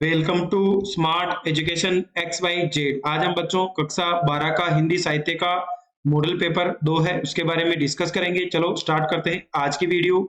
Welcome to smart education X Y Z. आज हम बच्चों कक्षा 12 का हिंदी साहित्य का मॉडल पेपर 2 है उसके बारे में डिस्कस करेंगे। चलो स्टार्ट करते हैं आज की वीडियो।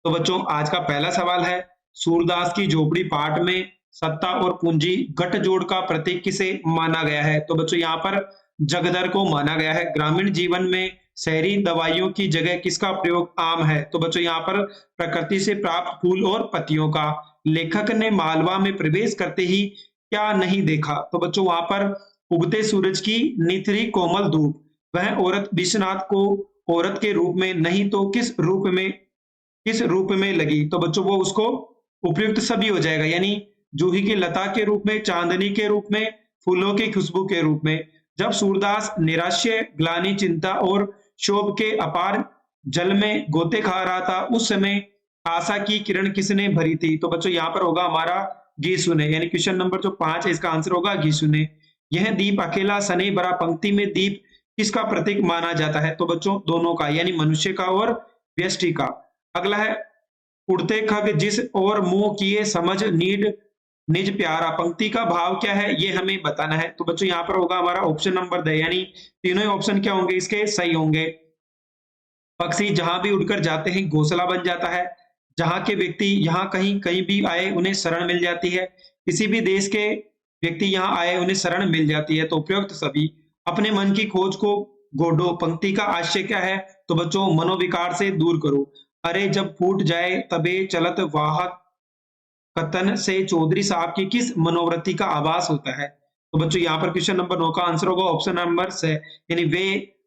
तो बच्चों आज का पहला सवाल है, सूरदास की झोपड़ी पाठ में सत्ता और पूंजी गठजोड़ का प्रतीक किसे माना गया है? तो बच्चों यहाँ पर जगदर को माना गया है। ग्रामीण जीवन में शहरी दवाइयों की जगह किसका प्रयोग आम है? तो बच्चों यहाँ पर प्रकृति से प्राप्त फूल और पत्तियों का। लेखक ने मालवा में प्रवेश करते ही क्या नहीं देखा? तो बच्चों वहां पर उगते सूरज की निथरी कोमल धूप। वह औरत विश्वनाथ को औरत के रूप में नहीं तो किस रूप में लगी? तो बच्चों वो उसको उपयुक्त सभी हो जाएगा, यानी जूही की लता के रूप में, चांदनी के रूप में, फूलों की खुशबू के रूप में। जब सूरदास निराश्य, ग्लानि, चिंता और क्षोभ के अपार जल में गोते खा रहा था, उस समय आशा की किरण किसने भरी थी? तो बच्चों यहाँ पर होगा हमारा गीसु ने, यानी क्वेश्चन नंबर जो 5 है इसका आंसर होगा गीसु ने। यह दीप अकेला सने भरा पंक्ति में दीप किसका प्रतीक माना जाता है? तो बच्चों दोनों का, यानी मनुष्य का और व्यष्टि का। अगला है, उड़ते खग जिस और मुंह किए समझ नीड निज प्यारा, पंक्ति का भाव क्या है ये हमें बताना है। तो बच्चों यहाँ पर होगा हमारा ऑप्शन नंबर द, यानी तीनों ही ऑप्शन क्या होंगे इसके सही होंगे। पक्षी जहां भी उड़कर जाते हैं घोंसला बन जाता है। जहां के व्यक्ति यहाँ कहीं कहीं भी आए उन्हें शरण मिल जाती है। किसी भी देश के व्यक्ति यहाँ आए उन्हें शरण मिल जाती है। तो उपयुक्त सभी। अपने मन की खोज को गोडो, पंक्ति का आशय क्या है? तो बच्चों मनोविकार से दूर करो। अरे जब फूट जाए तबे चलत वाहक कथन से चौधरी साहब की किस मनोवृत्ति का आभास होता है? तो बच्चों यहाँ पर क्वेश्चन नंबर 9 का आंसर होगा ऑप्शन नंबर से, यानी वे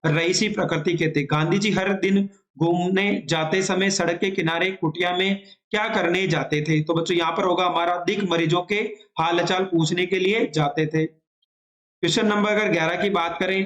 रईसी प्रकृति के थे। गांधी जी हर दिन घूमने जाते समय सड़क के किनारे कुटिया में क्या करने जाते थे? तो बच्चों यहाँ पर होगा हमारा दिक मरीजों के हालचाल पूछने के लिए जाते थे। क्वेश्चन नंबर अगर 11 की बात करें,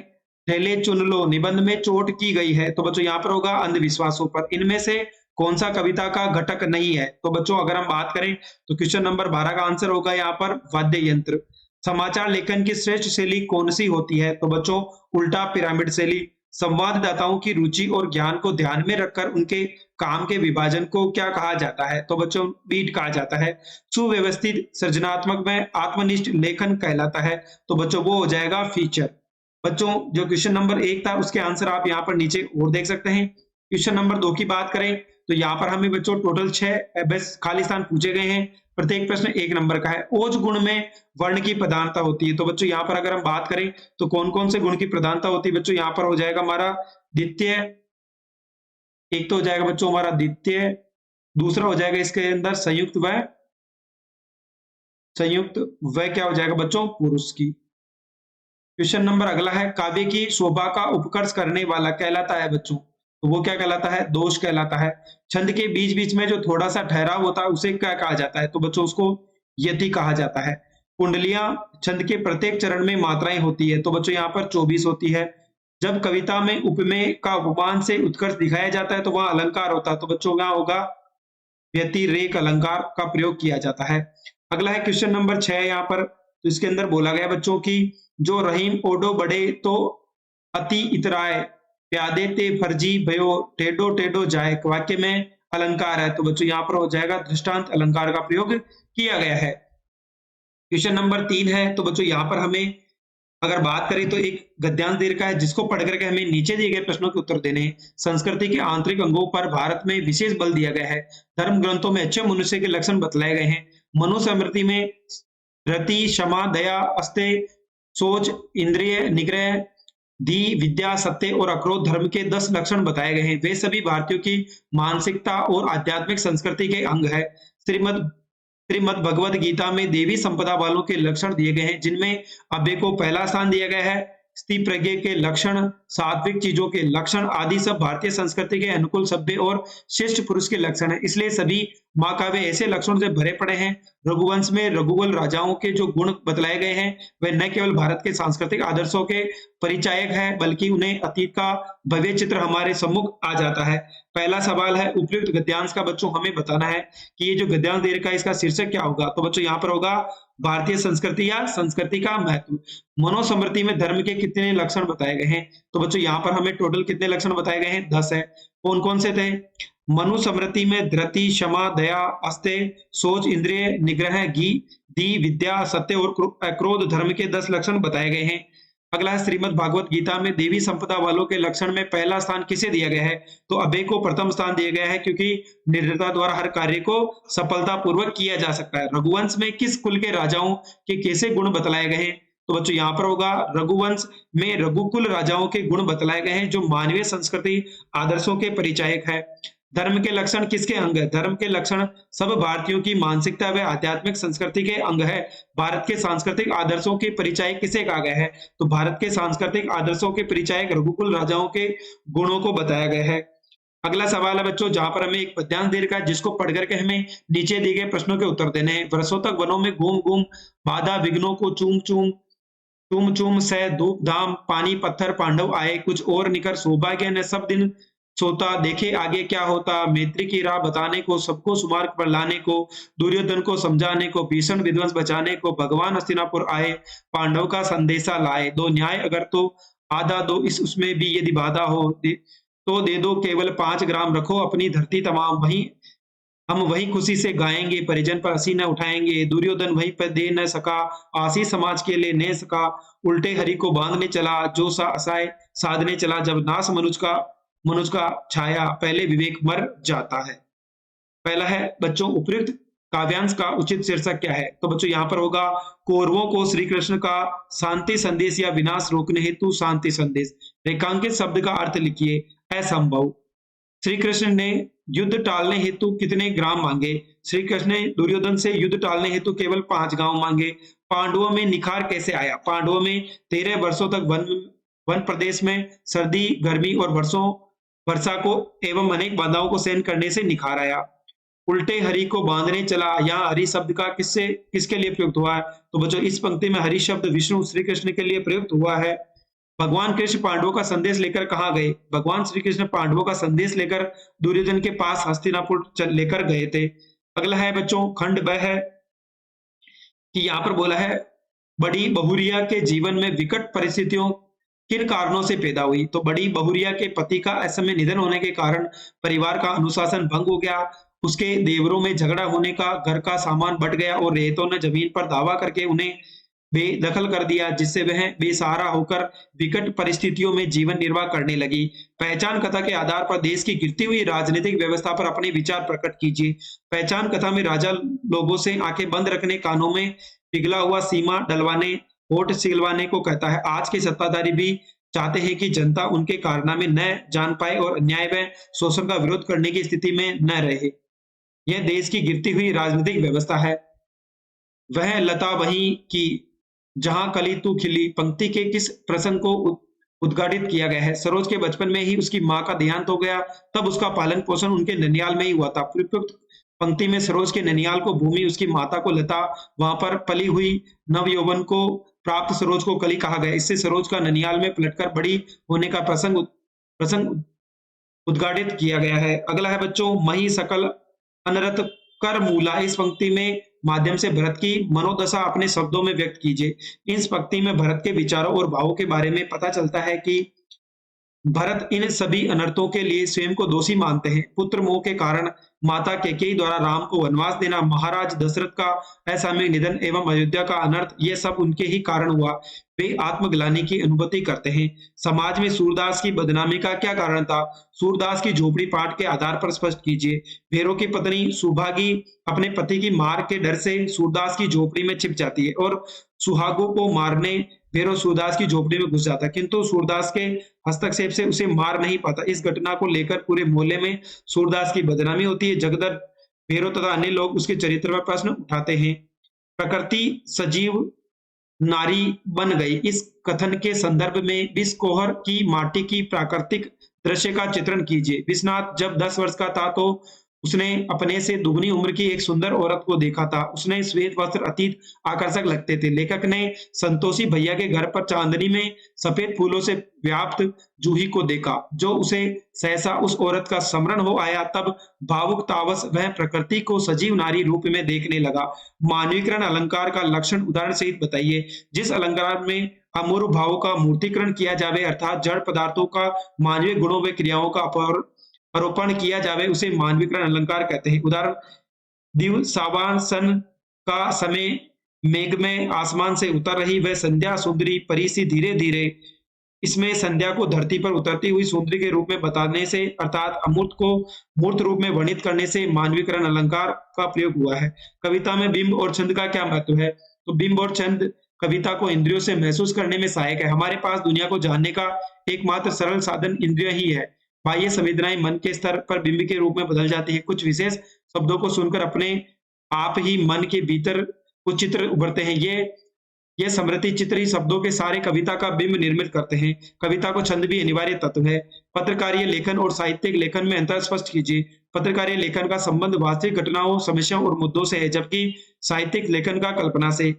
ठेले चुन लो निबंध में चोट की गई है। तो बच्चों यहाँ पर होगा अंधविश्वासों पर। इनमें से कौन सा कविता का घटक नहीं है? तो बच्चों अगर हम बात करें तो क्वेश्चन नंबर 12 का आंसर होगा यहाँ पर वाद्य यंत्र। समाचार लेखन की श्रेष्ठ शैली कौन सी होती है? तो बच्चों उल्टा पिरामिड शैली। संवाददाताओं की रुचि और ज्ञान को ध्यान में रखकर उनके काम के विभाजन को क्या कहा जाता है? तो बच्चों बीट कहा जाता है। सुव्यवस्थित सृजनात्मक में आत्मनिष्ठ लेखन कहलाता है। तो बच्चों वो हो जाएगा फीचर। बच्चों जो क्वेश्चन नंबर 1 था उसके आंसर आप यहाँ पर नीचे और देख सकते हैं। क्वेश्चन नंबर 2 की बात करें तो यहाँ पर हमें बच्चों टोटल 6 बस खाली स्थान पूछे गए हैं। प्रत्येक प्रश्न 1 नंबर का है। ओज गुण में वर्ण की प्रधानता होती है। तो बच्चों यहाँ पर अगर हम बात करें तो कौन कौन से गुण की प्रधानता होती है? बच्चों यहाँ पर हो जाएगा हमारा द्वितीय, एक तो हो जाएगा बच्चों हमारा द्वितीय, दूसरा हो जाएगा इसके अंदर संयुक्त व क्या हो जाएगा बच्चों पुरुष की। क्वेश्चन नंबर अगला है, काव्य की शोभा का उपकर्ष करने वाला कहलाता है बच्चों। तो वो क्या कहलाता है? दोष कहलाता है। छंद के बीच बीच में जो थोड़ा सा ठहराव होता है उसे क्या कहा जाता है? तो बच्चों उसको यति कहा जाता है। कुंडलियां छंद के प्रत्येक चरण में मात्राएं होती है। तो बच्चों यहाँ पर 24 होती है। जब कविता में उपमेय का उपमान से उत्कर्ष दिखाया जाता है तो वहां अलंकार होता है। तो बच्चों यहाँ होगा व्यतिरेक अलंकार का प्रयोग किया जाता है। अगला है क्वेश्चन नंबर 6 यहाँ पर। तो इसके अंदर बोला गया बच्चों की, जो रहीम ओडो बड़े तो अति इतराय, प्यादे ते फर्जी भयो टेढ़ो टेढ़ो जाए, वाक्य में अलंकार है। तो बच्चों यहाँ पर हो जाएगा दृष्टांत अलंकार का प्रयोग किया गया है। क्वेश्चन नंबर 3 है। तो बच्चों यहाँ पर हमें अगर बात करें तो एक गद्यांश दे रखा है जिसको पढ़ करके हमें नीचे दिए गए प्रश्नों के उत्तर देने हैं। संस्कृति के आंतरिक अंगों पर भारत में विशेष बल दिया गया है। धर्म ग्रंथों में अच्छे मनुष्य के लक्षण बतलाए गए हैं। मनुस्मृति में रति, क्षमा, दया, अस्तेय, सोच, इंद्रिय निग्रह, धी, विद्या, सत्य और अक्रोध धर्म के 10 लक्षण बताए गए हैं। वे सभी भारतीयों की मानसिकता और आध्यात्मिक संस्कृति के अंग है। श्रीमद श्रीमद् भगवद गीता में देवी संपदा वालों के लक्षण दिए गए हैं, जिनमें अभय को पहला स्थान दिया गया है। स्थिर प्रज्ञ के लक्षण, सात्विक चीजों के लक्षण आदि सब भारतीय संस्कृति के अनुकूल सभ्य और श्रेष्ठ पुरुष के लक्षण है। इसलिए सभी महाकाव्य ऐसे लक्षणों से भरे पड़े हैं। रघुवंश में रघुकुल राजाओं के जो गुण बतलाए गए हैं वे न केवल भारत के सांस्कृतिक आदर्शों के परिचायक है बल्कि उन्हें अतीत का भव्य चित्र हमारे सम्मुख आ जाता है। पहला सवाल है, उपयुक्त गद्यांश का बच्चों हमें बताना है कि ये जो गद्यांश दे रखा है इसका शीर्षक क्या होगा? तो बच्चों यहाँ पर होगा भारतीय संस्कृति या संस्कृति का महत्व। मनुस्मृति में धर्म के कितने लक्षण बताए गए हैं? तो बच्चों यहाँ पर हमें टोटल कितने लक्षण बताए गए हैं? 10 है। कौन कौन से थे? मनुस्मृति में धृति, क्षमा, दया, अस्तेय, सोच, इंद्रिय निग्रह, दी, विद्या, सत्य और क्रोध धर्म के 10 लक्षण बताए गए हैं। अगला है श्रीमद् भागवत गीता में देवी संपदा वालों के लक्षण में पहला स्थान किसे दिया गया है? तो अभय को प्रथम स्थान दिया गया है क्योंकि निर्दयता द्वारा हर कार्य को सफलतापूर्वक किया जा सकता है। रघुवंश में किस कुल के राजाओं के कैसे गुण बतलाए गए हैं? तो बच्चों यहाँ पर होगा रघुवंश में रघुकुल राजाओं के गुण बतलाए गए हैं जो मानवीय संस्कृति आदर्शों के परिचायक है। धर्म के लक्षण किसके अंग है? धर्म के लक्षण सब भारतीयों की मानसिकता व आध्यात्मिक संस्कृति के अंग है। भारत के सांस्कृतिक आदर्शों के परिचायक किसे कहा गया है? तो भारत के सांस्कृतिक आदर्शों के परिचायक रघुकुल राजाओं के गुणों को बताया गया है। अगला सवाल है बच्चों जहां पर हमें एक पद्यांश दे रखा है जिसको पढ़ करके हमें नीचे दिए गए प्रश्नों के उत्तर देने हैं। वर्षों तक वनों में घूम घूम बाधा विघ्नों को चूम चूम चूम चूम सह धूप धाम पानी पत्थर पांडव आए कुछ और निकर सौभाग्य ने सब दिन सोता देखे आगे क्या होता मैत्री की राह बताने को सबको सुमार्ग पर लाने को दुर्योधन को समझाने को भीषण विध्वंस बचाने को भगवान हस्तिनापुर आए पांडव का संदेशा लाए दो न्याय अगर तो आधा दो इस उसमें भी यदि बाधा हो तो दे दो केवल 5 ग्राम रखो अपनी धरती तमाम वही हम वही खुशी से गाएंगे परिजन पर हंसी न उठाएंगे दुर्योधन वहीं पर दे न सका आशी समाज के लिए ने सका उल्टे हरि को बांधने चला जो सा असाय साधने चला जब नाश मनुज का छाया पहले विवेक मर जाता है। पहला है बच्चों उपयुक्त काव्यांश का उचित शीर्षक क्या है? तो बच्चों यहाँ पर होगा कौरवों को श्री कृष्ण का शांति संदेश या विनाश रोकने हेतु शांति संदेश। रेखांकित शब्द का अर्थ लिखिए असंभव। श्री कृष्ण ने युद्ध टालने हेतु कितने ग्राम मांगे? श्री कृष्ण ने दुर्योधन से युद्ध टालने हेतु केवल 5 गांव मांगे। पांडवों में निखार कैसे आया? पांडवों में 13 वर्षों तक वन प्रदेश में सर्दी गर्मी और वर्षा को एवं अनेक बाधाओं को सहन करने से निखार आया। उल्टे हरि को बांधने चला यहाँ हरि शब्द का किसके लिए प्रयुक्त हुआ है? तो बच्चों इस पंक्ति में हरि शब्द विष्णु श्री कृष्ण के लिए प्रयुक्त हुआ है। भगवान कृष्ण पांडवों का संदेश लेकर कहाँ गए? भगवान श्री कृष्ण पांडवों का संदेश लेकर दुर्योधन के पास हस्तिनापुर लेकर गए थे। अगला है बच्चों खंड ब है कि यहाँ पर बोला है बड़ी बहुरिया के जीवन में विकट परिस्थितियों किन कारणों से पैदा हुई? तो बड़ी बहुरिया के पति का असमय निधन होने के कारण परिवार का अनुशासन भंग हो गया उसके देवरों में झगड़ा होने का घर का सामान बट गया और रेतों ने जमीन पर दावा करके उन्हें बेदखल कर दिया जिससे वह बेसहारा होकर विकट परिस्थितियों में जीवन निर्वाह करने लगी। पहचान कथा के आधार पर देश की गिरती हुई राजनीतिक व्यवस्था पर अपने विचार प्रकट कीजिए। पहचान कथा में राजा लोगों से आंखें बंद रखने कानों में पिघला हुआ सीमा डलवाने होठ सिलवाने को कहता है। आज के सत्ताधारी भी चाहते हैं कि जनता उनके कारनामे न जान पाए और अन्याय व शोषण का विरोध करने की स्थिति में न रहे। यह देश की गिरती हुई राजनीतिक व्यवस्था है। वह लता वहीं की जहां कली तू खिली पंक्ति के किस प्रसंग को उद्घाटित किया गया है? सरोज के बचपन में ही उसकी मां का देहांत हो गया तब उसका पालन पोषण उनके ननियाल में ही हुआ था। उपयुक्त पंक्ति में सरोज के ननियाल को भूमि उसकी माता को लता वहां पर पली हुई नव यौवन को प्राप्त सरोज को कली कहा गया। इससे सरोज का ननियाल में पलटकर बड़ी होने का प्रसंग उद्घाटित किया गया है। अगला है बच्चों मही सकल अनरत कर मूला इस पंक्ति में माध्यम से भरत की मनोदशा अपने शब्दों में व्यक्त कीजिए। इस पंक्ति में भरत के विचारों और भावों के बारे में पता चलता है कि भरत इन सभी अनर्थों के लिए स्वयं को दोषी मानते हैं। पुत्र मोह के कारण माता कैकेयी द्वारा राम को वनवास देना महाराज दशरथ का असामयिक निधन एवं अयोध्या का अनर्थ ये सब उनके ही कारण हुआ। वे आत्मग्लानि की अनुभूति करते हैं। समाज में सूरदास की बदनामी का क्या कारण था? सूरदास की झोपड़ी पाठ के आधार पर स्पष्ट कीजिए। भैरव की पत्नी सुभागी अपने पति की मार के डर से सूरदास की झोपड़ी में छिप जाती है और सुहागों को मारने भैरव सूरदास की झोपड़ी में घुस जाता है किंतु सूरदास के हस्तक्षेप से उसे मार नहीं पाता। इस घटना को लेकर पूरे मोहल्ले में सूरदास की बदनामी होती है। जगदर भैरव तथा अन्य लोग उसके चरित्र पर प्रश्न उठाते हैं। प्रकृति सजीव नारी बन गई इस कथन के संदर्भ में विषकोहर की माटी की प्राकृतिक दृश्य का चित्रण कीजिए। विश्वनाथ जब 10 वर्ष का था तो उसने अपने से दुगनी उम्र की एक सुंदर औरत को देखा था। उसने श्वेत वस्त्र अतीत आकर्षक लगते थे। लेखक ने संतोषी भैया के घर पर चांदनी में सफेद फूलों से व्याप्त जूही को देखा जो उसे सहसा उस औरत का स्मरण हो आया। तब भावुकतावश वह प्रकृति को सजीव नारी रूप में देखने लगा। मानवीकरण अलंकार का लक्षण उदाहरण सहित बताइए। जिस अलंकार में अमूर्त भावों का मूर्तिकरण किया जावे अर्थात जड़ पदार्थों का मानवीय गुणों व क्रियाओं का आरोपण किया जावे उसे मानवीकरण अलंकार कहते हैं। उदाहरण दिवसावासन का समय मेघ में आसमान से उतर रही वह संध्या सुंदरी परी सी धीरे धीरे, इसमें संध्या को धरती पर उतरती हुई सुंदरी के रूप में बताने से अर्थात अमूर्त को मूर्त रूप में वर्णित करने से मानवीकरण अलंकार का प्रयोग हुआ है। कविता में बिंब और छंद का क्या महत्व है? तो बिंब और छंद कविता को इंद्रियों से महसूस करने में सहायक है। हमारे पास दुनिया को जानने का एकमात्र सरल साधन इंद्रिय ही है। बाह्य संवेदनाएं मन के स्तर पर बिंब के रूप में बदल जाती है। कुछ विशेष शब्दों को सुनकर अपने आप ही मन के भीतर कुछ चित्र उभरते हैं। ये स्मृति चित्र ही शब्दों के सारे कविता का बिंब निर्मित करते हैं। कविता को छंद भी अनिवार्य तत्व है। पत्रकारीय लेखन और साहित्यिक लेखन में अंतर स्पष्ट कीजिए। पत्रकारीय लेखन का संबंध वास्तविक घटनाओं, समस्याओं और मुद्दों से है, जबकि साहित्यिक लेखन का कल्पना से।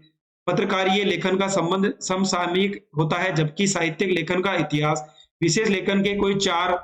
पत्रकारीय लेखन का संबंध समसामयिक होता है, जबकि साहित्यिक लेखन का इतिहास। विशेष लेखन के कोई 4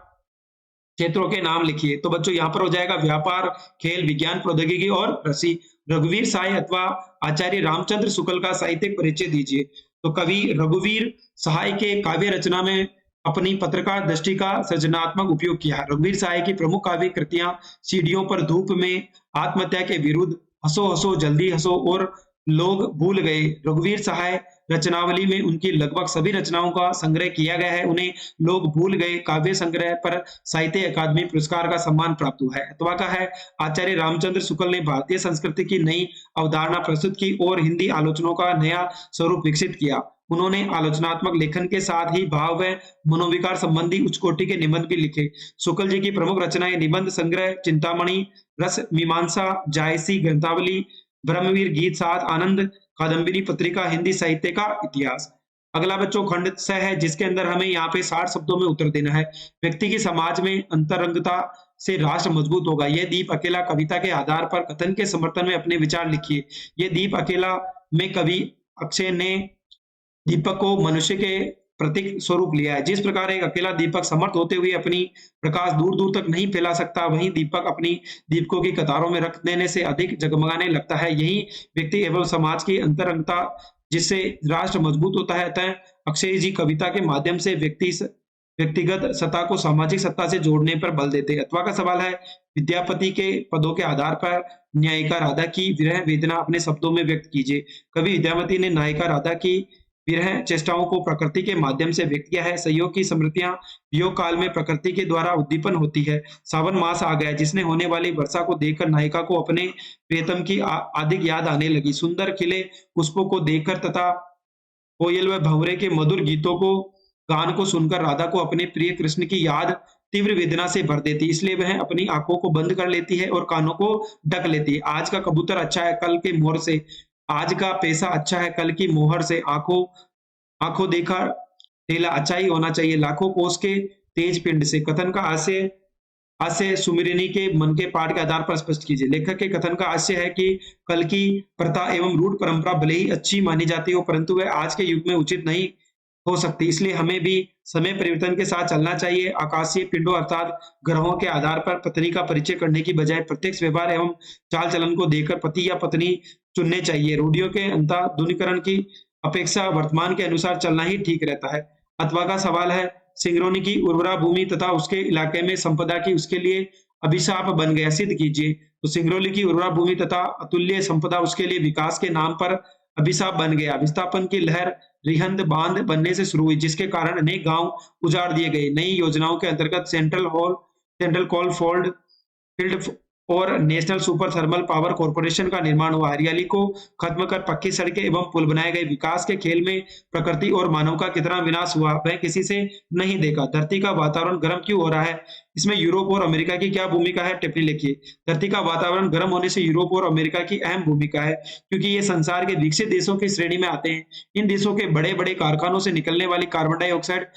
क्षेत्रों के नाम लिखिए। तो बच्चों यहाँ पर हो जाएगा व्यापार, खेल, विज्ञान, प्रौद्योगिकी और कृषि। रघुवीर सहाय अथवा आचार्य रामचंद्र शुक्ल का साहित्यिक परिचय दीजिए। तो कवि रघुवीर सहाय के काव्य रचना में अपनी पत्रकार दृष्टि का सृजनात्मक उपयोग किया। रघुवीर सहाय की प्रमुख काव्य कृतियां सीढ़ियों पर धूप में, आत्महत्या के विरुद्ध, हंसो हंसो जल्दी हंसो और लोग भूल गए। रघुवीर सहाय रचनावली में उनकी लगभग सभी रचनाओं का संग्रह किया गया है। उन्हें लोग भूल गए काव्य संग्रह पर साहित्य अकादमी पुरस्कार का सम्मान प्राप्त हुआ है। अथवा का है आचार्य रामचंद्र शुक्ल ने भारतीय संस्कृति की नई अवधारणा प्रस्तुत की और हिंदी आलोचनाओं का नया स्वरूप विकसित किया। उन्होंने आलोचनात्मक लेखन के साथ ही भाव व मनोविकार संबंधी उच्च कोटि के निबंध भी लिखे। शुक्ल जी की प्रमुख रचनाएं निबंध संग्रह चिंतामणि, रस मीमांसा, जायसी, ग्रंथावली, ब्रह्मवीर, गीत सात, आनंद, कादम्बिनी पत्रिका, हिंदी साहित्य का इतिहास। अगला बच्चों खंड 6 है, जिसके अंदर हमें यहाँ पे 60 शब्दों में उत्तर देना है। व्यक्ति की समाज में अंतरंगता से राष्ट्र मजबूत होगा। यह दीप अकेला कविता के आधार पर कथन के समर्थन में अपने विचार लिखिए। यह दीप अकेला में कवि अक्षय ने दीपक को मनुष्य के प्रतीक स्वरूप लिया है। जिस प्रकार एक अकेला दीपक समर्थ होते हुए अपनी प्रकाश दूर दूर तक नहीं फैला सकता, वहीं दीपक अपनी दीपकों की कतारों में रख देने से अधिक जगमगाने लगता है। यही व्यक्ति एवं समाज की अंतरंगता जिससे राष्ट्र मजबूत होता है। अतः अक्षय जी कविता के माध्यम से व्यक्तिगत सत्ता को सामाजिक सत्ता से जोड़ने पर बल देते हैं। अथवा का सवाल है विद्यापति के पदों के आधार पर न्यायिका राधा की विरह वेदना अपने शब्दों में व्यक्त कीजिए। कवि विद्यापति ने नायिका राधा की विरह चेष्टाओं को प्रकृति के माध्यम से व्यक्त किया है। संयोग की स्मृतियां वियोग काल में प्रकृति के द्वारा उद्दीपन होती है। सावन मास आ गया, जिसने होने वाली वर्षा को देखकर नायिका को अपने प्रियतम की अधिक याद आने लगी। सुंदर खिले पुष्पों को देखकर तथा कोयल व भंवरे के मधुर गीतों को गान को सुनकर राधा को अपने प्रिय कृष्ण की याद तीव्र वेदना से भर देती, इसलिए वह अपनी आंखों को बंद कर लेती है और कानों को ढक लेती है। आज का कबूतर अच्छा है कल के मोर से, आज का पैसा अच्छा है कल की मोहर से, आंखों आंखों देखा ठेला अच्छा ही होना चाहिए लाखों कोस के तेज पिंड से। कथन का आशय हास्य सुमिरनी के मन के पाठ के आधार पर स्पष्ट कीजिए। लेखक के कथन का आशय है कि कल की प्रथा एवं रूढ़ परंपरा भले ही अच्छी मानी जाती हो, परंतु वह आज के युग में उचित नहीं हो सकती। इसलिए हमें भी समय परिवर्तन के साथ चलना चाहिए। आकाशीय पिंडों अर्थात ग्रहों के आधार पर पत्नी का परिचय करने की बजाय प्रत्यक्ष व्यवहार एवं चाल चलन को देखकर पति या पत्नी चुनने चाहिए। रूढ़ियों के अंधाधुनीकरण की अपेक्षा वर्तमान के अनुसार चलना ही ठीक रहता है। अथवा का सवाल है सिंगरौली की उर्वरा भूमि तथा उसके इलाके में संपदा की उसके लिए अभिशाप बन गया, सिद्ध कीजिए। तो सिंगरौली की उर्वरा भूमि तथा अतुल्य संपदा उसके लिए विकास के नाम पर अभिशाप बन गया। विस्थापन की लहर रिहंद बांध बनने से शुरू हुई, जिसके कारण अनेक गांव उजाड़ दिए गए। नई योजनाओं के अंतर्गत सेंट्रल कोल फील्ड और national super thermal power corporation का निर्माण हुआ। हरियाली को खत्म कर पक्की सड़कें एवं पुल बनाए गए। विकास के खेल में प्रकृति और मानव का कितना विनाश हुआ वह किसी से नहीं देखा। धरती का वातावरण गर्म क्यों हो रहा है, इसमें यूरोप और अमेरिका की क्या भूमिका है, टिप्पणी लिखिए। धरती का वातावरण गर्म होने से यूरोप और अमेरिका की अहम भूमिका है, क्योंकि ये संसार के विकसित देशों की श्रेणी में आते हैं। इन देशों के बड़े बड़े कारखानों से निकलने वाली कार्बन डाइऑक्साइड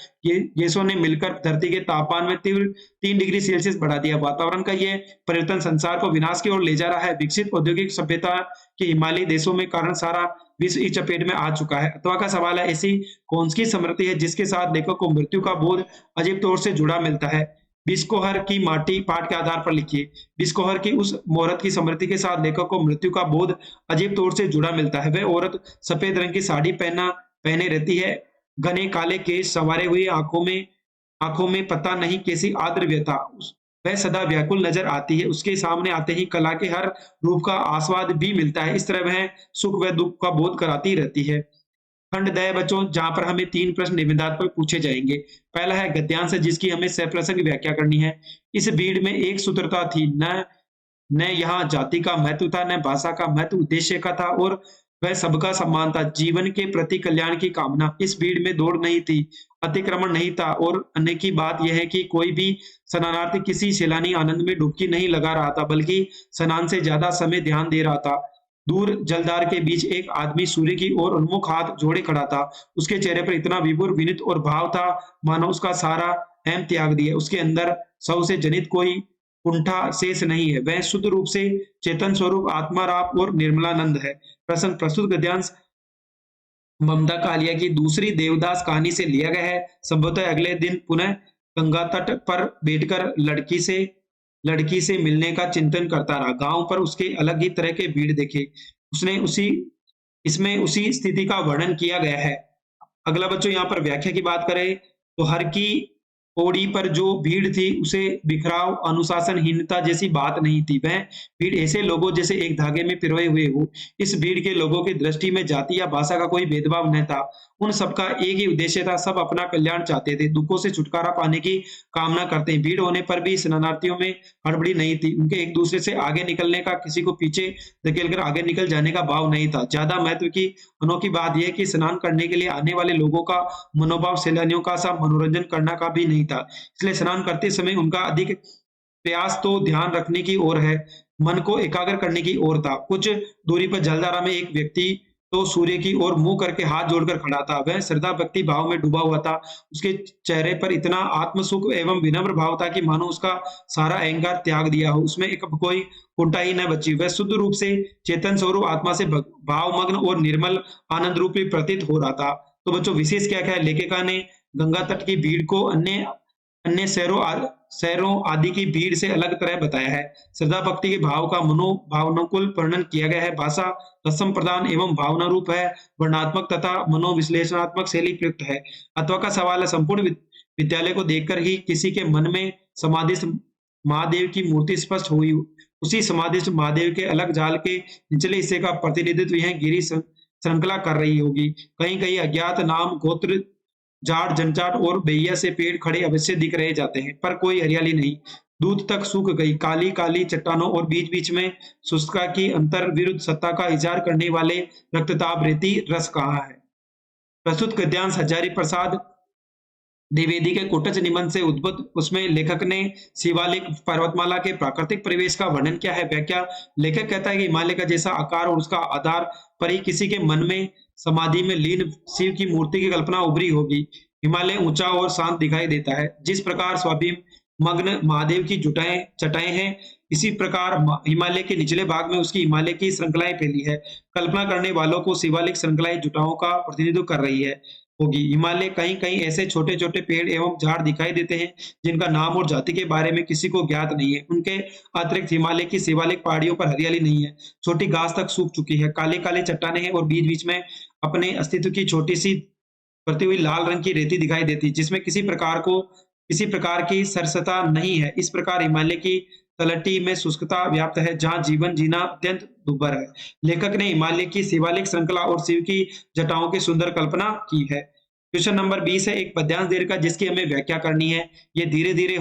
गैसों ने मिलकर धरती के तापमान में तीव्र 3 डिग्री सेल्सियस बढ़ा दिया। वातावरण का यह परिवर्तन संसार को विनाश की ओर ले जा रहा है। विकसित औद्योगिक सभ्यता के हिमालयी देशों में कारण सारा विश्व इस चपेट में आ चुका है। अथवा का सवाल है ऐसी कौन सी स्मृति है जिसके साथ लेखक को मृत्यु का बोध अजीब तौर से जुड़ा मिलता है। बिस्कोहर की माटी पाठ के आधार पर लिखिए। बिस्कोहर की उस औरत की स्मृति के साथ लेखक को मृत्यु का बोध अजीब तौर से जुड़ा मिलता है। वह औरत सफेद रंग की साड़ी पहने रहती है, घने काले केश, संवारे हुए आंखों में पता नहीं कैसी आर्द्र व्यथा वह सदा व्याकुल नजर आती है। उसके सामने आते ही कला के हर रूप का आस्वाद भी मिलता है। इस तरह वह सुख व दुःख का बोध कराती रहती है। खंड द बच्चों, जहाँ पर हमें 3 प्रश्न निबंधात्मक पूछे जाएँगे। पहला है गद्यांश, जिसकी हमें सप्रसंग व्याख्या करनी है। इस भीड़ में एक सूत्रता थी, न न यहाँ जाति का महत्व था, न भाषा का महत्व, उद्देश्य का था, और वह सबका सम्मान था। जीवन के प्रति कल्याण की कामना। इस भीड़ में दौड़ नहीं थी, अतिक्रमण नहीं था, और अन्य की बात यह है कि कोई भी स्नानार्थी किसी सैलानी आनंद में डुबकी नहीं लगा रहा था, बल्कि स्नान से ज्यादा समय ध्यान दे रहा था। दूर जलधार के बीच एक आदमी सूर्य की ओर उन्मुख हाथ जोड़े खड़ा था। उसके चेहरे पर इतना विभोर विनीत और भाव था, मानो उसका सारा अहम त्याग दिया। उसके अंदर सौ से जनित कोई कुंठा शेष नहीं है। वह शुद्ध रूप से चेतन स्वरूप आत्माराम और निर्मलानंद है। प्रसंग प्रस्तुत गद्यांश ममता कालिया की दूसरी देवदास कहानी से लिया गया है। संभवतः अगले दिन पुनः गंगा तट पर बैठकर लड़की से मिलने का चिंतन करता रहा। गांव पर उसके अलग ही तरह के भीड़ देखे। उसने उसी इसमें उसी स्थिति का वर्णन किया गया है। अगला बच्चों, यहाँ पर व्याख्या की बात करें तो हर की पौड़ी पर जो भीड़ थी उसे बिखराव, अनुशासनहीनता जैसी बात नहीं थी। वह भीड़ ऐसे लोगों जैसे एक धागे में पिरोए हुए हो। इस भीड़ के लोगों की दृष्टि में जाति या भाषा का कोई भेदभाव न था। उन सबका एक ही उद्देश्य था, सब अपना कल्याण चाहते थे, दुखों से छुटकारा पाने की कामना करते हैं। भीड़ होने पर भी शरणार्थियों में हड़बड़ी नहीं थी। उनके एक दूसरे से आगे निकलने का, किसी को पीछे धकेलकर आगे निकल जाने का भाव नहीं था। ज्यादा महत्व की अनोखी बात यह कि स्नान करने के लिए आने वाले लोगों का मनोभाव सैलानियों का सा मनोरंजन करना का भी नहीं था। इसलिए स्नान करते समय उनका अधिक प्रयास तो ध्यान रखने की ओर है, मन को एकाग्र करने की ओर था। कुछ दूरी पर जलधारा में एक व्यक्ति तो सूर्य की ओर मुंह करके हाथ जोड़कर खड़ा था। वह श्रद्धा भक्ति भाव में डूबा हुआ था। उसके चेहरे पर इतना आत्मसुख एवं विनम्र भाव था कि मानो उसका सारा अहंकार त्याग दिया हो। उसमें एक कोई कुंठा ही न बची। वह शुद्ध रूप से चेतन स्वरूप आत्मा से भावमग्न और निर्मल आनंद रूपी प्रतीत हो रहा था। तो बच्चों, विशेष क्या क्या है, लेखिका ने गंगा तट की भीड़ को अन्य अन्य शहरों आदि की भीड़ से अलग तरह बताया है। श्रद्धा भक्ति के भाव का मनोभावनाकुल वर्णन किया गया है। भाषा रसम प्रदान एवं भावना रूप है। वर्णात्मक तथा मनोविश्लेषणात्मक शैली प्रयुक्त है। अथवा का सवाल है, संपूर्ण विद्यालय को देखकर ही किसी के मन में समाधिस्थ महादेव की मूर्ति स्पष्ट हुई। उसी समाधिस्थ महादेव के अलग जाल के निचले हिस्से का प्रतिनिधित्व यह गिरी श्रृंखला कर रही होगी। कहीं कहीं अज्ञात नाम, गोत्र, झाड़ झंझाट और बेहिया से पेड़ खड़े अवश्य दिख रहे जाते हैं, पर कोई हरियाली नहीं। दूध तक सूख गई। काली काली चट्टानों और बीच बीच में शुष्का की अंतर विरुद्ध सत्ता का इजहार करने वाले रक्तताप रेती रस कहाँ है। प्रस्तुत गद्यांश हजारी प्रसाद द्विवेदी के कुटच निबंध से उद्भुत। उसमें लेखक ने शिवालिक पर्वतमाला के प्राकृतिक परिवेश का वर्णन किया है। व्याख्या, लेखक कहता है कि हिमालय का जैसा आकार और उसका आधार पर ही किसी के मन में समाधि में लीन शिव की मूर्ति की कल्पना उभरी होगी। हिमालय ऊंचा और शांत दिखाई देता है। जिस प्रकार स्वाभिमग्न महादेव की चटाएं हैं, इसी प्रकार हिमालय के निचले भाग में उसकी हिमालय की श्रृंखलाएं फैली है। कल्पना करने वालों को शिवालिक श्रृंखलाएं जुटाओं का प्रतिनिधित्व कर रही है होगी। हिमालय कहीं कहीं ऐसे छोटे छोटे पेड़ एवं झाड़ दिखाई देते हैं जिनका नाम और जाति के बारे में किसी को ज्ञात नहीं है। उनके अतिरिक्त हिमालय की शिवालिक पहाड़ियों पर हरियाली नहीं है। छोटी घास तक सूख चुकी है। काले काले चट्टाने हैं और बीच बीच में अपने अस्तित्व की छोटी सी बढ़ती हुई लाल रंग की रेती दिखाई देती, जिसमें किसी प्रकार की सरसता नहीं है। इस प्रकार हिमालय की तलहटी में शुष्कता व्याप्त है, जहाँ जीवन जीना अत्यंत दुर्भर है। लेखक ने हिमालय की शिवालिक श्रृंखला और शिव की जटाओं की सुंदर कल्पना की है। क्वेश्चन नंबर 20 है, एक पद्यांश दे रखा जिसकी हमें व्याख्या करनी है। ये धीरे धीरे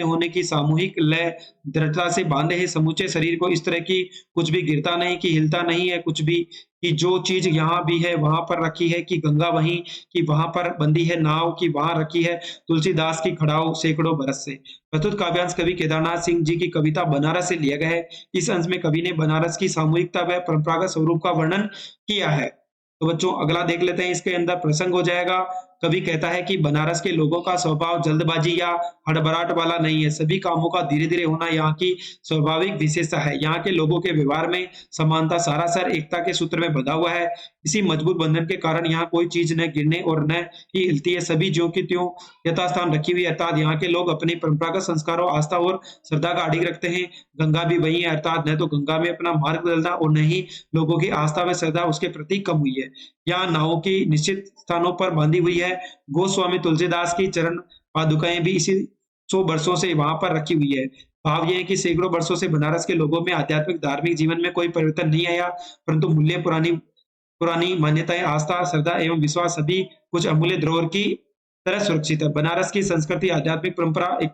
होने की सामूहिक लय दृढ़ता से बांधे है समूचे शरीर को। इस तरह की कुछ भी गिरता नहीं, कि हिलता नहीं है कुछ भी, कि जो चीज यहाँ भी है वहां पर रखी है, कि गंगा वहीं की वहां पर बंदी है नाव, की वहां रखी है तुलसीदास की खड़ाओ सैकड़ों बरस से। प्रस्तुत काव्यांश कवि केदारनाथ सिंह जी की कविता बनारस से लिया गया है। इस अंश में कवि ने बनारस की सामूहिकता व परंपरागत स्वरूप का वर्णन किया है। तो बच्चों, अगला देख लेते हैं। इसके अंदर प्रसंग हो जाएगा। कवि कहता है कि बनारस के लोगों का स्वभाव जल्दबाजी या हड़बड़ाहट वाला नहीं है। सभी कामों का धीरे धीरे होना यहाँ की स्वाभाविक विशेषता है। यहाँ के लोगों के व्यवहार में समानता, सारासार एकता के सूत्र में बंधा हुआ है। इसी मजबूत बंधन के कारण यहाँ कोई चीज न गिरने और न ही हिलती है। सभी ज्यों की त्यों यथास्थान रखी हुई, अर्थात यहाँ के लोग अपने परंपरागत संस्कारों, आस्था और श्रद्धा का अडिग रखते हैं। गंगा भी वही है, अर्थात न तो गंगा में अपना मार्ग बदलना और न ही लोगों की आस्था व श्रद्धा उसके प्रति कम हुई है। यहाँ नावों की निश्चित स्थानों पर बांधी हुई है। गोस्वामी तुलसीदास की चरण पादुकाएं भी इसी सौ वर्षों से वहाँ पर रखी हुई है। भाव ये है कि सैकड़ों वर्षों से बनारस के लोगों में आध्यात्मिक धार्मिक जीवन में कोई परिवर्तन नहीं आया, परंतु मूल्य पुरानी पुरानी मान्यताएं, आस्था, श्रद्धा एवं विश्वास सभी कुछ अमूल्य धरोहर की तरह सुरक्षित है। बनारस की संस्कृति, आध्यात्मिक परंपरा, एक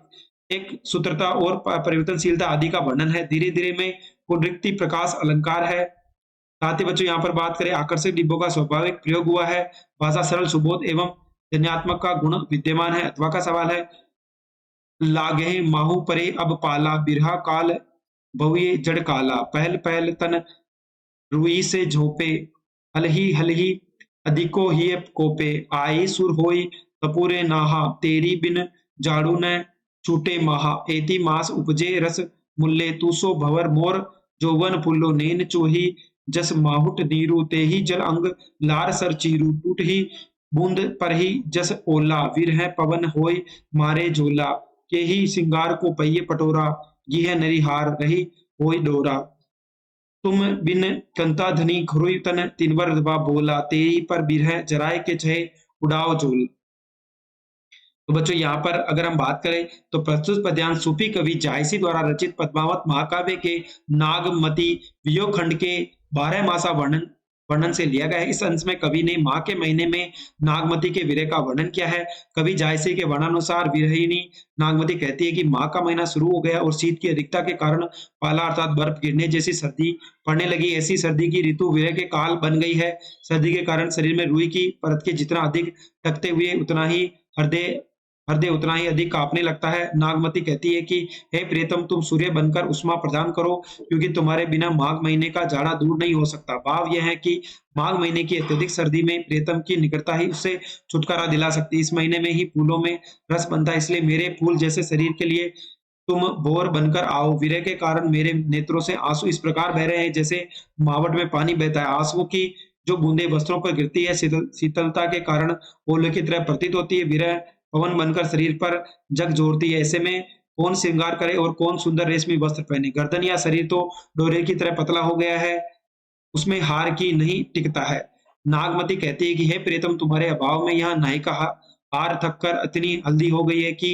एक सूत्रता और परिवर्तनशीलता आदि का वर्णन है। धीरे-धीरे में पुनरुक्ति, प्रकाश, अलंकार है। साथ ही बच्चों यहाँ पर बात करें, आकर्षक डिब्बों का स्वाभाविक प्रयोग हुआ है। भाषा सरल, सुबोध एवं ध्वन्यात्मक का गुण विद्यमान है। अथवा का सवाल है, लागे माहू परे अब पाला, बिरहा काल बहुए जड़ काला, पहल पहल तन रुई से झोपे, हलही अधिको हिय कोपे, आई सुर होई कपूरे नाहा, तेरी बिन जाड़ू न छूटे माहा, एति मास उपजे रस मुल्ले, तूसो भवर मोर जोवन फुल्लो, नैन चोही जस माहुट नीरू, तेहि जल अंग लार सर चीरू, टूट ही बूंद पर ही जस ओला, विरह पवन होय मारे झोला, के ही सिंगार को पहिए पटोरा, यह नरिहार रही होय डोरा, तुम बिन कंता धनी खरुई तन तिनवर बा बोला, तेरी पर बिरह जराए के छहे उड़ाओ झोल। तो बच्चों यहाँ पर अगर हम बात करें तो प्रस्तुत पद्यांश सूफी कवि जायसी द्वारा रचित पद्मावत महाकाव्य के नागमती वियोग खंड के 12 मासा वर्णन वर्णन से लिया गया है। इस अंश में कवि ने माह के महीने में नागमती के विरह का वर्णन किया है। कवि जायसी के वर्णानुसार विरहिणी नागमती कहती है कि माह का महीना शुरू हो गया और शीत की अधिकता के कारण पाला अर्थात बर्फ गिरने जैसी सर्दी पड़ने लगी। ऐसी सर्दी की ऋतु विरह के काल बन गई है। सर्दी के कारण शरीर में रुई की परत के जितना अधिक ढकते हुए उतना ही हृदय हृदय उतना ही अधिक कांपने लगता है। नागमती कहती है कि हे प्रियतम, तुम सूर्य बनकर उष्मा प्रदान करो, क्योंकि तुम्हारे बिना माघ महीने का जाड़ा दूर नहीं हो सकता। भाव यह है कि माघ महीने की अत्यधिक सर्दी में प्रियतम की निकटता ही उससे छुटकारा दिला सकती है। इस महीने में ही फूलों में रस बनता है, इसलिए मेरे फूल जैसे शरीर के लिए तुम भोर बनकर आओ। विरह के कारण मेरे नेत्रों से आंसू इस प्रकार बह रहे हैं जैसे मावट में पानी बहता है। आंसुओं की जो बूंदे वस्त्रों पर गिरती है, शीतलता के कारण ओले की तरह प्रतीत होती है। विरह पवन बनकर शरीर पर जग जोड़ती है। ऐसे में कौन श्रृंगार करे और कौन सुंदर रेशमी वस्त्र पहने। गर्दन या शरीर तो डोरे की तरह पतला हो गया है, उसमें हार की नहीं टिकता है। नागमती कहती है कि हे प्रियतम, तुम्हारे अभाव में यह नाई का हार थककर इतनी हल्दी हो गई है कि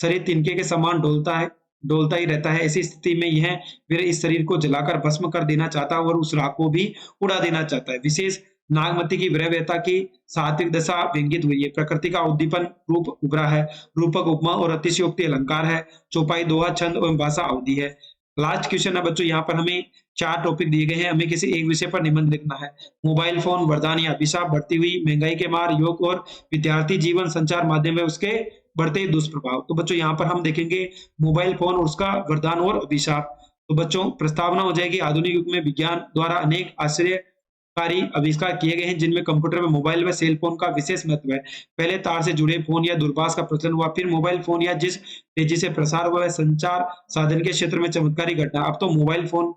शरीर तिनके के समान डोलता ही रहता है। ऐसी स्थिति में यह वीर इस शरीर को जलाकर भस्म कर देना चाहता है और उस राख को भी उड़ा देना चाहता है। विशेष नागमती की विरहव्यता की सात्विक दशा व्यंगित हुई है। प्रकृति का उद्दीपन रूप उभरा है। रूपक उपमा और अतिशयोक्ति अलंकार है। चौपाई, दोहा, छंद एवं भाषा अवधि है। लास्ट क्वेश्चन है बच्चों, यहाँ पर हमें 4 टॉपिक दिए गए हैं। हमें किसी एक विषय पर निबंध लिखना है। मोबाइल फोन वरदान या अभिशाप, बढ़ती हुई महंगाई के मार, योग और विद्यार्थी जीवन, संचार माध्यम में उसके बढ़ते दुष्प्रभाव। तो बच्चों यहाँ पर हम देखेंगे मोबाइल फोन और उसका वरदान और अभिशाप। तो बच्चों प्रस्तावना हो जाएगी, आधुनिक युग में विज्ञान द्वारा अनेक आश्चर्यकारी आविष्कार किए गए हैं, जिनमें कंप्यूटर में मोबाइल व सेल फोन का विशेष महत्व है। पहले तार से जुड़े फोन या दूरभाष का प्रचलन हुआ, फिर मोबाइल फोन या जिस तेजी से प्रसार हुआ है संचार साधन के क्षेत्र में चमत्कारी घटना। अब तो मोबाइल फोन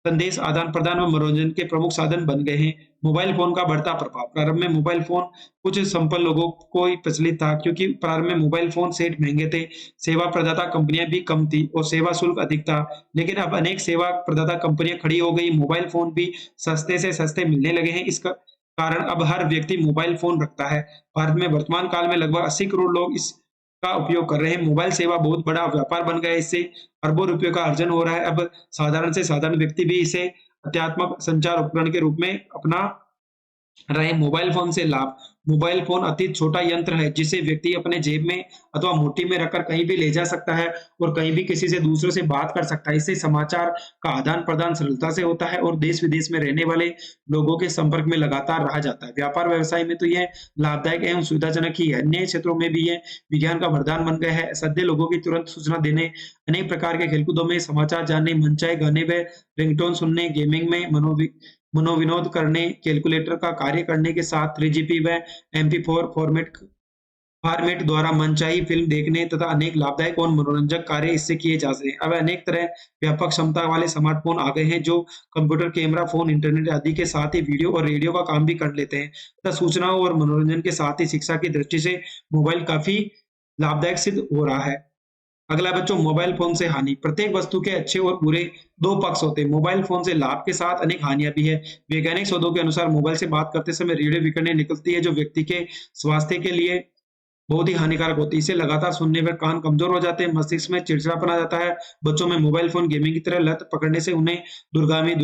संदेश आदान प्रदान व मनोरंजन के प्रमुख साधन बन गए हैं। मोबाइल फोन का बढ़ता प्रभाव। प्रारंभ में मोबाइल फोन कुछ संपन्न लोगों को ही प्रचलित था, क्योंकि प्रारंभ में मोबाइल फोन सेट महंगे थे, सेवा प्रदाता कंपनियां भी कम थी और सेवा शुल्क अधिक था। लेकिन अब अनेक सेवा प्रदाता कंपनियां खड़ी हो गई, मोबाइल फोन भी सस्ते से सस्ते मिलने लगे हैं। इसका कारण अब हर व्यक्ति मोबाइल फोन रखता है। भारत में वर्तमान काल में लगभग 80 करोड़ लोग इस का उपयोग कर रहे हैं। मोबाइल सेवा बहुत बड़ा व्यापार बन गया है, इससे अरबों रुपयों का अर्जन हो रहा है। अब साधारण से साधारण व्यक्ति भी इसे अत्यात्मक संचार उपकरण के रूप में अपना रहे। मोबाइल फोन से लाभ। मोबाइल फोन अति छोटा यंत्र है, जिसे व्यक्ति अपने जेब में अथवा मुट्ठी में रखकर कहीं भी ले जा सकता है और कहीं भी किसी से दूसरों से बात कर सकता है। इससे समाचार का आदान प्रदान सरलता से होता है और देश विदेश में रहने वाले लोगों के संपर्क में लगातार रहा जाता है। व्यापार व्यवसाय में तो यह लाभदायक एवं सुविधाजनक ही है। अन्य क्षेत्रों में भी यह विज्ञान का वरदान बन गया है। सद्य लोगों की तुरंत सूचना देने, अनेक प्रकार के खेलकूदों में समाचार जानने, मनचाहे गाने व रिंगटोन सुनने, गेमिंग में मनोविनोद करने, कैलकुलेटर का कार्य करने के साथ 3GP व MP4 फॉर्मेट द्वारा मनचाही फिल्म देखने तथा अनेक लाभदायक और मनोरंजक कार्य इससे किए जा सकते हैं। अब अनेक तरह व्यापक क्षमता वाले स्मार्टफोन आ गए हैं, जो कंप्यूटर, कैमरा, फोन, इंटरनेट आदि के साथ ही वीडियो और रेडियो का काम भी कर लेते हैं तथा सूचनाओं और मनोरंजन के साथ ही शिक्षा की दृष्टि से मोबाइल काफी लाभदायक सिद्ध हो रहा है। अगला बच्चों, मोबाइल फोन से हानि। प्रत्येक वस्तु के अच्छे और बुरे 2 पक्ष होते हैं। मोबाइल फोन से लाभ के साथ अनेक हानियां भी है। वैज्ञानिक शोधों के अनुसार मोबाइल से बात करते समय रेडियो विकिरणें निकलती है, जो व्यक्ति के स्वास्थ्य के लिए बहुत ही हानिकारक होती है। इसे लगातार सुनने पर कान कमज़ोर हो जाते हैं, मस्तिष्क में चिड़चिड़ापन आ जाता है। बच्चों में मोबाइल फ़ोन गेमिंग की तरह लत पकड़ने से उन्हें दूरगामी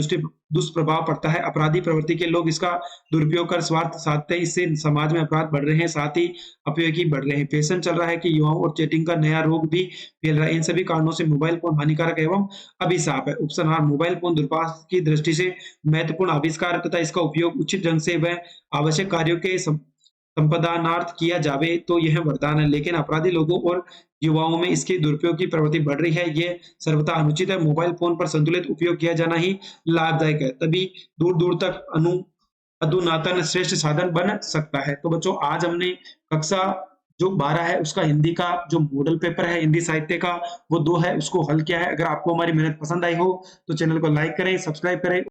दुष्प्रभाव पड़ता है। अपराधी प्रवृत्ति के लोग इसका दुरुपयोग कर स्वार्थ साधते हैं, इससे समाज में अपराध बढ़ रहे हैं, साथ ही अपराधी बढ़ रहे हैं। फैशन चल रहा है कि युवाओं और चैटिंग का नया रोग भी फैल रहा है। इन सभी कारणों से मोबाइल फ़ोन हानिकारक एवं अभिशाप है। उपसंहार मोबाइल फ़ोन दूरभाष की दृष्टि से महत्वपूर्ण आविष्कार तथा इसका उपयोग उचित ढंग से व आवश्यक कार्यों के संपादनार्थ किया जावे तो यह वरदान है, लेकिन अपराधी लोगों और युवाओं में इसके दुरुपयोग की प्रवृत्ति बढ़ रही है। ये सर्वथा अनुचित है। मोबाइल फ़ोन पर संतुलित उपयोग किया जाना ही लाभदायक है, तभी दूर-दूर तक अधुनातन श्रेष्ठ साधन बन सकता है। तो बच्चों आज हमने कक्षा जो 12 है उसका हिंदी का जो मॉडल पेपर है, हिंदी साहित्य का वो 2 है उसको हल किया है। अगर आपको हमारी मेहनत पसंद आई हो तो चैनल को लाइक करें, सब्सक्राइब करें।